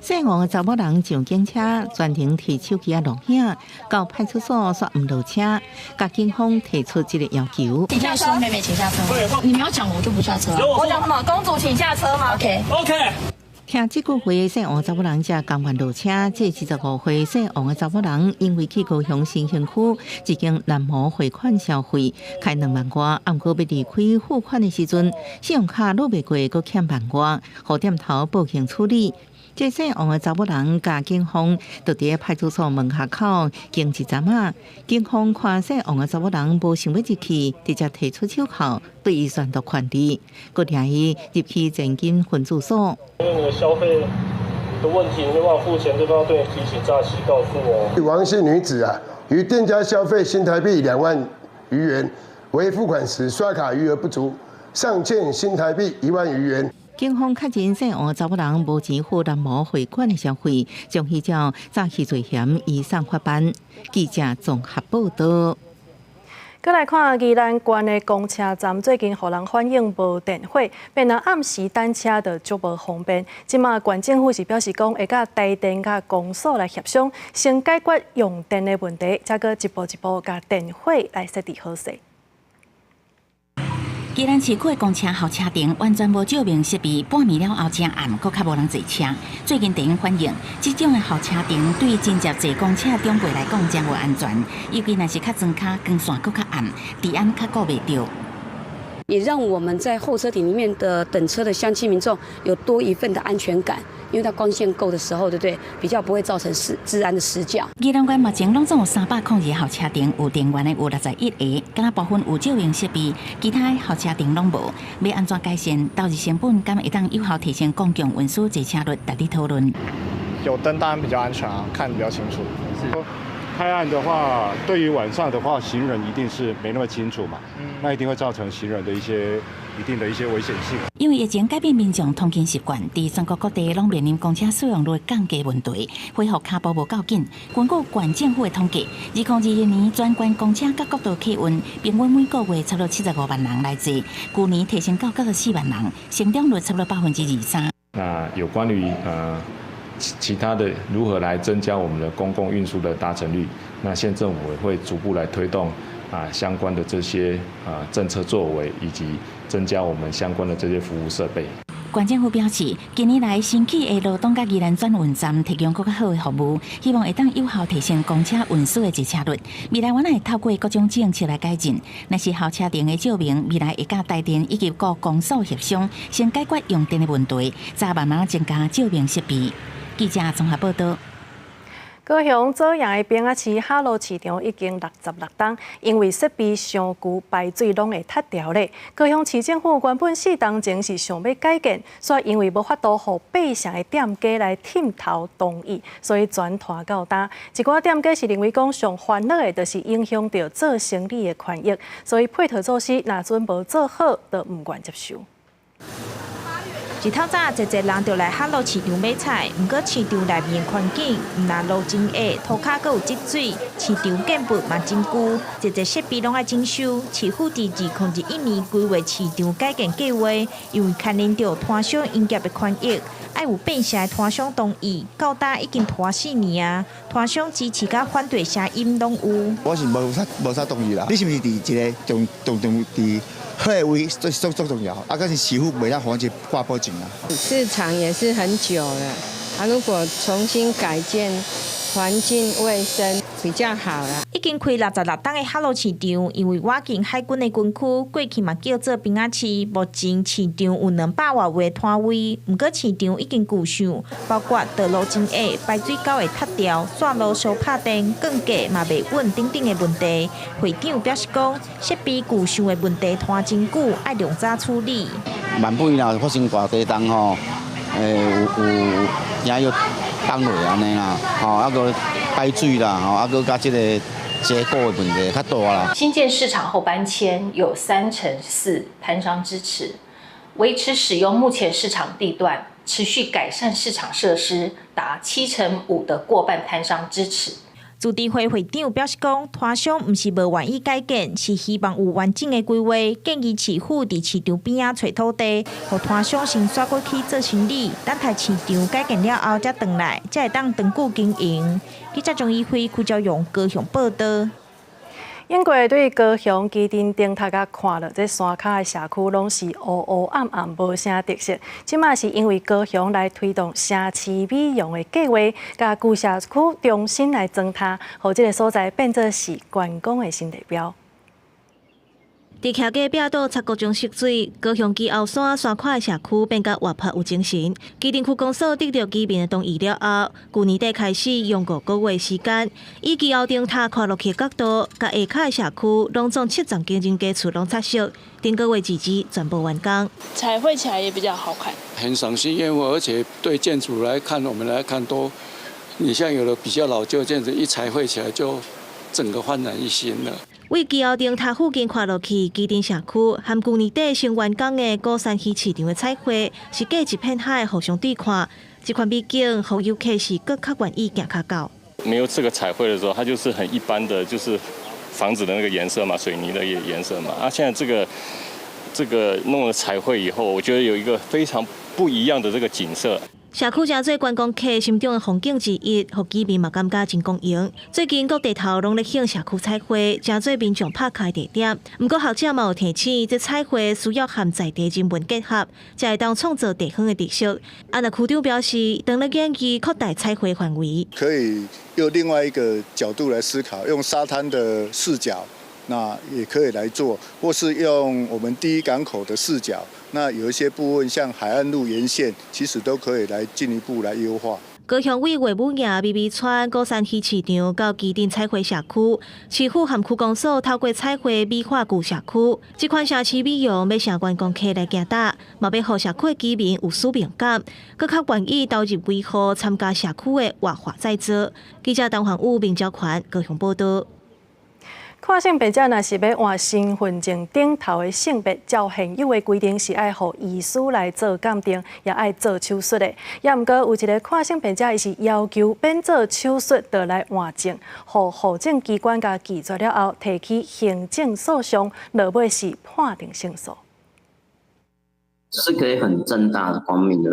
姓王的查某人上警车，全程提手机录影，到派出所煞唔落车，甲警方提出一个要求。请下车，妹妹，请下车。你们要讲，我就不下车。我讲什么？公主请下车吗 ？OK。听这句话，姓王的查某人才甘愿落车。这25岁姓王的查某人，因为去高雄新兴区一间蓝模汇款消费，开2万外，暗过要离开付款的时阵，信用卡落袂过，阁欠1万外，互店头报警处理。这姓王的查某人甲警方就伫派出所门下口经一站啊，警方看姓王的查某人无想要入去，直接提出手铐，对伊宣读权利，佮领伊入去现金分驻所。因为你的消费的问题，你没办法付钱，对方对你提起诈欺告诉我。王姓女子于店家消费新台币2万余元，为付款时刷卡余额不足，尚欠新台币1万余元。警方确认姓王查某人无钱付蓝模汇款的消费，将迄照诈欺罪嫌移送法办。记者综合报道。再来看宜兰县的公车站，最近互人反映无电火，变若暗时等车就足无方便。即马县政府是表示讲，会甲台电甲公所来协商，先解决用电的问题，再个一步一步甲电火来设置好势。宜兰市区的公车候车亭完全无照明设备，半暝了后正暗，搁较无人坐车。最近地方反映，这种的候车亭对真接坐公车长辈来讲真无安全，尤其若是较庄卡光线搁较暗，治安较顾袂着。也让我们在候车亭里面的等车的乡亲民众有多一份的安全感，因为它光线够的时候，对不对？比较不会造成治安的死角。宜兰县目前拢总有302个候车亭，有电源的有61个，敢若部分有照明设备，其他候车亭拢无。要安怎改善？到底成本敢会当有效提升公共运输坐车率？大家讨论。有灯当然比较安全啊，看得比较清楚。太暗的话，对于晚上的话，行人一定是没那么清楚嘛，那一定会造成行人的一定的一些危险性。因为疫情改变民众通勤习惯，在全国各地拢面临公车使用率降低问题，恢复脚步无够紧。根据县政府的统计，2021年全县公车甲国道客运平均每个月差不多75万人来坐，去年提升到94万人，成长率差不多23%。那有关于其他的如何来增加我们的公共运输的达成率？那县政府也会逐步来推动相关的这些政策作为，以及增加我们相关的这些服务设备。县政府表示，近年来新起的罗东甲宜兰转运站提供更较好的服务，希望会当有效提升公车运输的坐车率。未来我会透过各种政策来改进，若是候车亭的照明，未来会甲台电以及各公所协商，先解决用电的问题，再慢慢增加照明设备。记者综合报道。高雄左营的平仔市哈罗市场已经66栋，因为设备上旧，排水拢会塌掉咧。高雄市政府原本4栋前是想要改建，却因为无法度互百姓的店家来忝头同意，所以全拖到今。一寡店家是认为讲上烦恼的，就是影响到做生意的权益，所以配套措施若准无做好，就唔愿接受。一透早，侪人就来哈罗市场买菜，毋过市场内面环境毋但路真矮，涂骹阁有积水，市场建筑嘛真旧，侪设备拢爱整修。市府伫2021年规划市场改建计划，因为牵连到摊商营业的权益，爱有变相的摊商同意，到今已经拖4年啊，摊商支持甲反对声音拢有。我是无啥同意啦，你是毋是伫一个重伫？好的位最重要，可是市府袂当环节挂保证啊。市场也是很久了，如果重新改建，环境卫生比较好啦。已经开66栋的哈罗市场，因为我近海军的军区，过去嘛叫做平仔市。目前市场有200多个摊位，不过市场已经旧上，包括道路真矮、排水沟会塌掉、线路烧拍电、降价嘛袂稳等等的问题。会长表示讲，设备旧上的问题拖真久，爱量早处理。万不若发生大地震吼，有影要崩落安尼啦，个排水啦，个加即个结构的问题较大啦。新建市场后搬迁有4%摊商支持，维持使用目前市场地段，持续改善市场设施达5%的过半摊商支持。主题会会长表示讲，摊商毋是无愿意改建，是希望有完整的规划，建议市府伫市场边仔找土地，互摊商先刷过去做生意，等待市场改建了后才回来，才会当长久经营。记者张义辉、邱朝勇高雄报道。因过对高雄基甸顶头甲看了，这山脚的社区拢是乌乌暗暗，无啥特色。即马是因为高雄来推动城市美容的计划，甲旧社区重新来装塔，互这个所在变作是观光的新地标。伫徛过壁岛插各种色水，高雄基后山山脚的社区变甲活泼有精神。基甸区公所得到居民的同意了后，去年底开始用5个月时间，以基后顶塔看落去的角度，甲下骹的社区拢总700间人家厝拢拆色，顶个月几支全部完工。彩绘起来也比较好看，很赏心悦目，而且对建筑来看，我们来看都，你像有的比较老旧建筑，一彩绘起来就整个焕然一新了。为基后顶塔附近看落去，基甸社区和去年底先完工的高山溪市场的彩绘，是隔一片海互相对看，这款美景，互游客是更较愿意行较到。没有这个彩绘的时候，它就是很一般的，就是房子的那个颜色嘛，水泥的颜色嘛。现在这个弄了彩绘以后，我觉得有一个非常不一样的这个景色。社区真侪观光客心中的风景之一，互居民嘛感觉真公营。最近各地头拢咧兴社区彩绘，真侪民众拍卡地点。不过学者嘛有提醒，这彩绘需要和在地人文结合，才会当创造地方的特色。安那区长表示，当咧建议扩大彩绘范围，可以用另外一个角度来思考，用沙滩的视角。那也可以来做，或是用我们第一港口的视角。那有一些部分，像海岸路沿线，其实都可以来进一步来优化。高雄为魏武营、美美村、高山溪市场到基甸彩绘社区，市府和区公所透过彩绘美化旧社区。这款城市美容要向观光客来行搭，嘛要让社区的居民有使命感，更较愿意投入维护参加社区的活化再造。记者陈焕武、明昭权高雄报道。跨性别者若是要换身份证顶头的性别，照现有的规定是爱互医师来做鉴定，也爱做手术的。也毋过有一个跨性别者，伊是要求变做手术，就来换证，互户政机关甲记住了后，提起行政诉讼，落尾是判定胜诉。就是可以很正大的、光明的。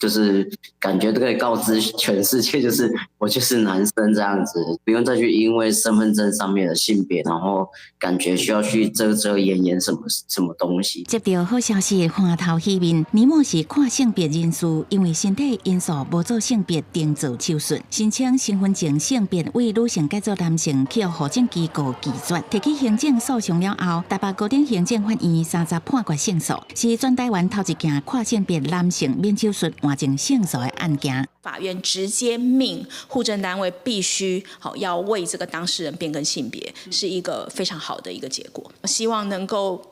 就是感觉都可以告知全世界，就是我就是男生这样子，不用再去因为身份证上面的性别，然后感觉需要去遮掩什么东西。接到好消息，欢头喜面，年末是跨性别人士，因为身体因素无做性别定做手术，申请身份证性别为女性改做男性，去户政机构拒绝，提起行政诉讼了后，台北高等行政法院30判决胜诉，是全台湾头一件跨性别男性免手术换证胜诉的案件。法院直接命户政单位必须要为这个当事人变更性别，是一个非常好的一个结果。希望能够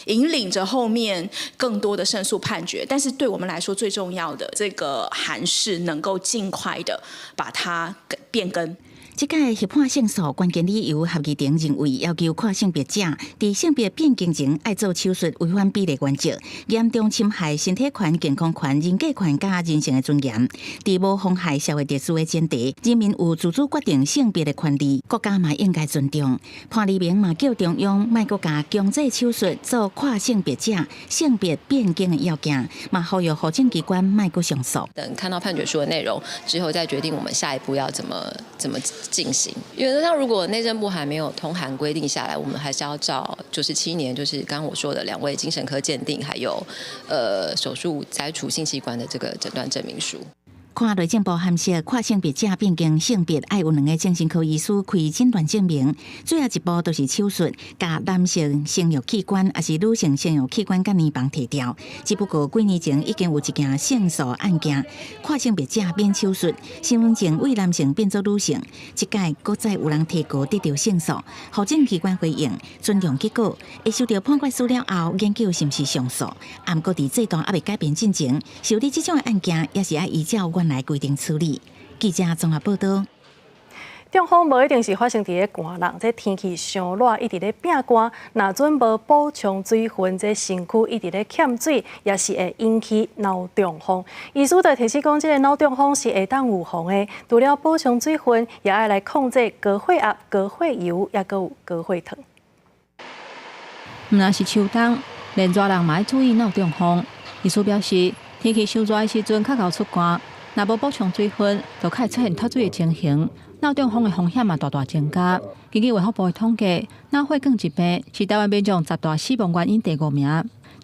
引领着后面更多的胜诉判决，但是对我们来说最重要的这个函释能够尽快的把它变更。这届协判胜诉关键理由，合议庭认为要求跨性别者在性别变更前爱做手术违反比例原则，严重侵害身体权、健康权、人格权加人性的尊严。在无妨害社会秩序的前提，人民有自主决定性别的权利，国家嘛应该尊重。判例明嘛叫中央卖国家强制手术做跨性别者性别变更的要件，嘛呼吁户政机关卖国上诉。等看到判决书的内容之后，再决定我们下一步要怎么进行。原则上，如果内政部还没有通函规定下来，我们还是要照97年，就是刚刚我说的2位精神科鉴定，还有手术摘除性器官的这个诊断证明书。看内政部函释跨性别者变更性别，爱有2个精神科医师开诊断证明，最后一步都是手术，甲男性生育器官还是女性生育器官甲年房提掉。只不过几年前已经有一件胜诉案件，跨性别者免手术，身份证为男性变做女性，这届搁再有人提告得到胜诉，户政机关回应尊重结果，会收到判决书了后研究是毋是上诉。不过伫制度还未改变进前，受理这种的案件也是要依照原来规定处理。记者综合报道。中风无一定是发生伫咧寒人，这天气上热，一直咧变寒，若准无补充水分，这身躯一直咧欠水，也是会引起脑中风。医师就提醒讲，这个脑中风是会当预防的，除了补充水分，也爱来控制高血压、高血油，也佮有高血糖。毋若是秋冬，连热人嘛要注意脑中风。医师表示，天气伤热的时阵较够出汗，若无补充水分，就可能出现脱水的情形。脑中风的风险嘛大大增加。根据卫福部的统计，脑血管疾病是台湾民众10大死亡原因第5名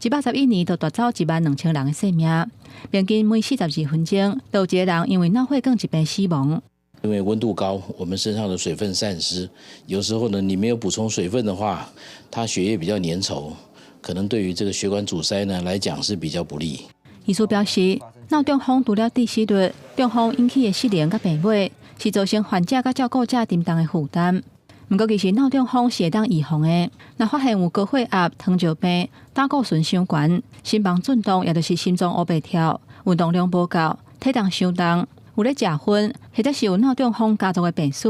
，111年就夺走12000人的性命，平均每42分钟就有一个人因为脑血管疾病死亡。因为温度高，我们身上的水分散失，有时候呢，你没有补充水分的话，它血液比较粘稠，可能对于这个血管阻塞呢来讲是比较不利。医师表示，脑中风除了致死率，中风引起的失灵甲病危，是造成患者甲照顾者沉重的负担。不过，其实脑中风是会当预防的。若发现有高血压、糖尿病、胆固醇伤悬、心房震动，也就是心脏黑白跳、运动量不够、体重伤重、有咧食薰，或者是有脑中风家族的病史，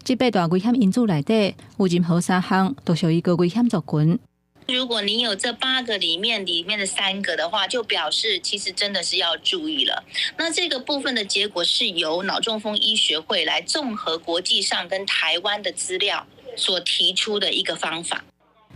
这8大危险因素内底，有任何3项都属于高危险族群。如果你有这8个里面的3个的话，就表示其实真的是要注意了。那这个部分的结果是由脑中风医学会来综合国际上跟台湾的资料所提出的一个方法。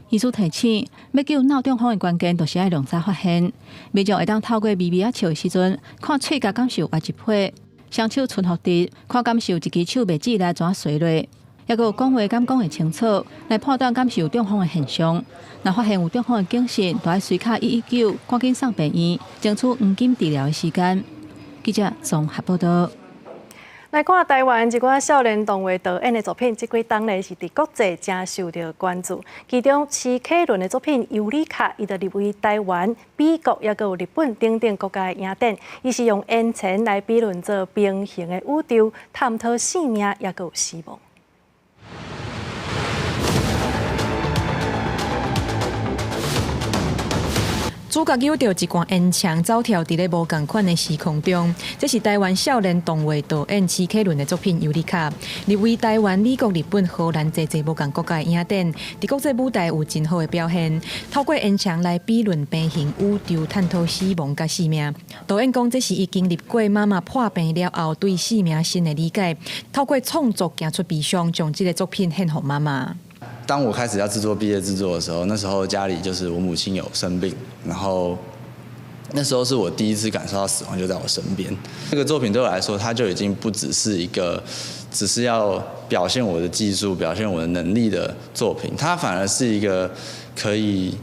医师提醒，要救脑中风的关键，就是要量早发现。民众会当透过微微啊笑的时阵，看喙甲感受挖一配，双手伸伏直，看感受一支手袂指来怎垂落。也有讲话敢讲会清楚，来判断感受中风的现象。若发现有中风的警讯，就要随卡119，赶紧送病院，争取黄金治疗的时间。记者综合报道。来看台湾一寡少年动画导演的作品，这几档呢是伫国际真受到关注。其中，齐凯伦的作品《尤里卡》伊就入围台湾、美国，也有日本等等国家的影展。伊是用演前来比论做平行的宇宙，探讨生命也有死亡。主角有着一罐烟枪走跳伫咧无共款的时空中，这是台湾少年动画导演齐凯伦的作品《尤里卡》，入围台湾、美国、日本、荷兰侪无共国家的影展，伫国际舞台有真好的表现。透过烟枪来比论平行宇宙，探讨死亡甲生命。导演讲，这是伊经历过妈妈破病了后对生命新的理解，透过创作行出悲伤，将这个作品献给妈妈。当我开始要毕业制作的时候，那时候家里就是我母亲有生病，然后那时候是我第一次感受到死亡就在我身边。这个作品对我来说，它就已经不只是一个只是要表现我的技术、表现我的能力的作品，它反而是一个可以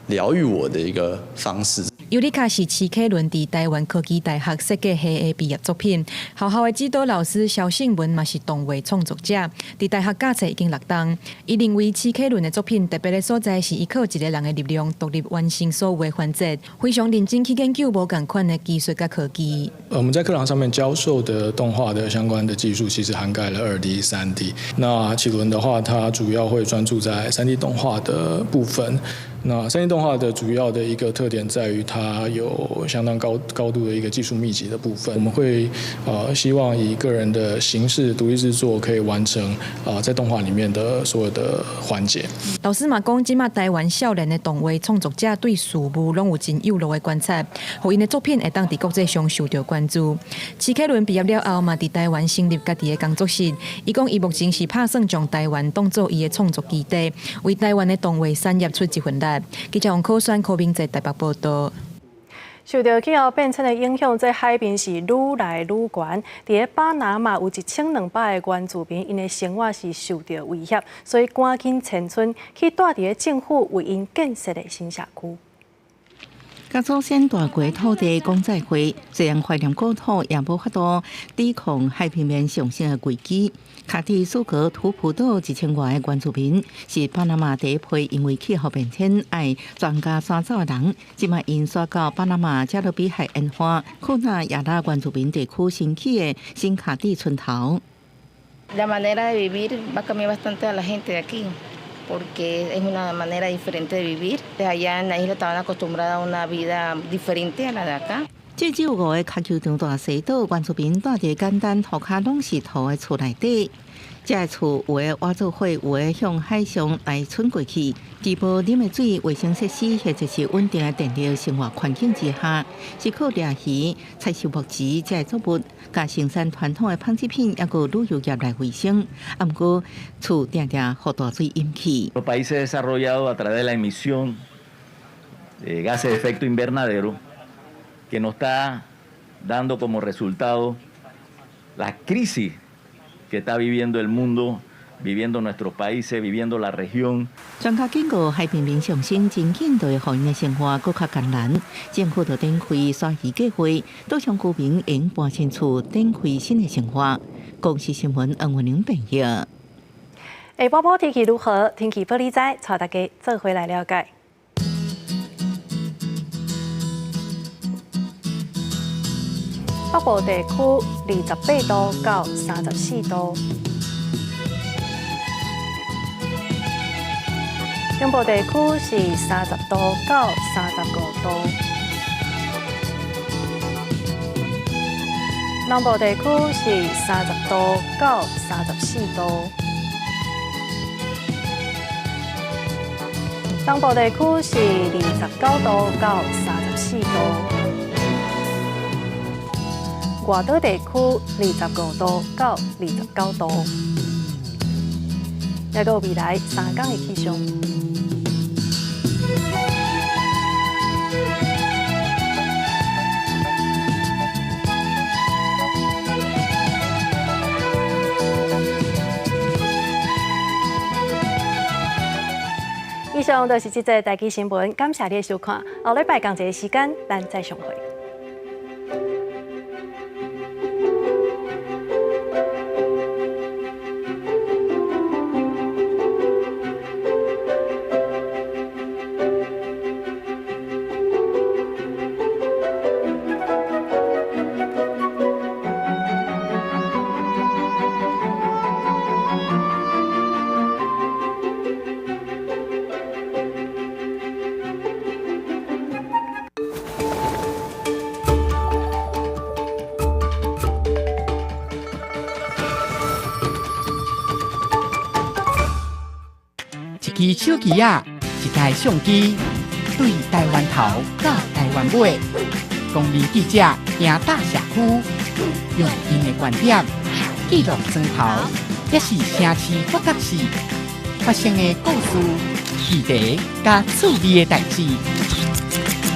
疗愈我的一个方式。尤里卡是齐凯伦伫台湾科技大学设计系的毕业作品，学校的指导老师肖胜文嘛是动画创作者，伫大学教册已经6档。伊认为齐凯伦的作品特别的所在是依靠一个人的力量，独立完成所有的环节，非常认真去研究无共款的技术甲科技。我们在课堂上面教授的动画的相关的技术，其实涵盖了2D、3D。那启伦的话，它主要会专注在3D 动画的部分。那3D 动画的主要的一个特点在于它有相当高度的一个技术密集的部分。我们会希望以个人的形式独立制作，可以完成在动画里面的所有的环节。老师嘛讲，今麦台湾少年的动画创作者对事物拢有真有路的观察，互因的作品会当伫国际上受到关注。齐凯伦毕业了后嘛，伫台湾成立家己的工作室。伊讲，伊目前是打算将台湾当作伊的创作基地，为台湾的动画产业出一份力。记者王可选、柯明在台北报道。受到气候变迁的影响，这海平是愈来愈悬。伫个巴拿马有1200个原住民，因的生活是受到威胁，所以赶紧迁村去住伫个政府为因建设的新社区。甲祖先大过土地讲再会，虽然怀念故土，也无法度抵抗海平面上升的危机。卡蒂苏格图普岛1000外的原住民，是巴拿马第一批因为气候变迁爱全家山走的人。今麦因刷到巴拿马加勒比海烟花，库纳亚拉原住民地区兴起的新卡蒂村头。La manera de vivir va a cambiar bastante a la gente de aquí, porque es una manera diferente de vivir. De allá en la isla estaban acostumbradas a una vida diferente a la de acá. 这周五的脚球场大西岛，原住民住伫简单土卡拢是土的厝内底。这个厝有的挖做伙，有的向海上来伸过去。伫无啉的水、卫生设施，或者是稳定的电力生活环境之下，是靠掠鱼、采收木质这作物，加生产传统的纺织品，也有旅游业来维生。啊，不过厝定定互大水淹去。Los países desarrollados a través de la emisión de gases de efecto invernadero que nos está dando como resultado la crisis que está viviendo el mundo, viviendo nuestros países, viviendo la región。专家警告，海平面上升真紧，对互因的生活更较艰难。政府就展开刷鱼计划，岛上居民应搬进厝，展开新的生活。公视新闻恩文玲报道。下晡晡天气如何？天气报你知，带大家做回来了解。北部地区28度到34度，中部地区是30度到35度，南部地区是30度到34度，东部地区是29度到34度。外岛地区25度到29度，也有未来3天的气象。以上就是这则台记新闻，感谢你的收看。下礼拜同一个时间，咱再相会。一支手机啊，一台相机，对台湾头到台湾尾，公民记者行大社区，用因的观点记录砖头，也是城市各角市发生的故事、议题加趣味的代志。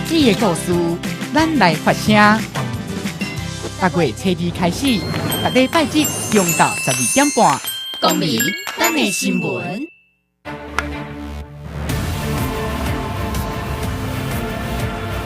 你的故事，咱来发声。8月初2开始，每礼拜日中到12点半，公民咱的新闻。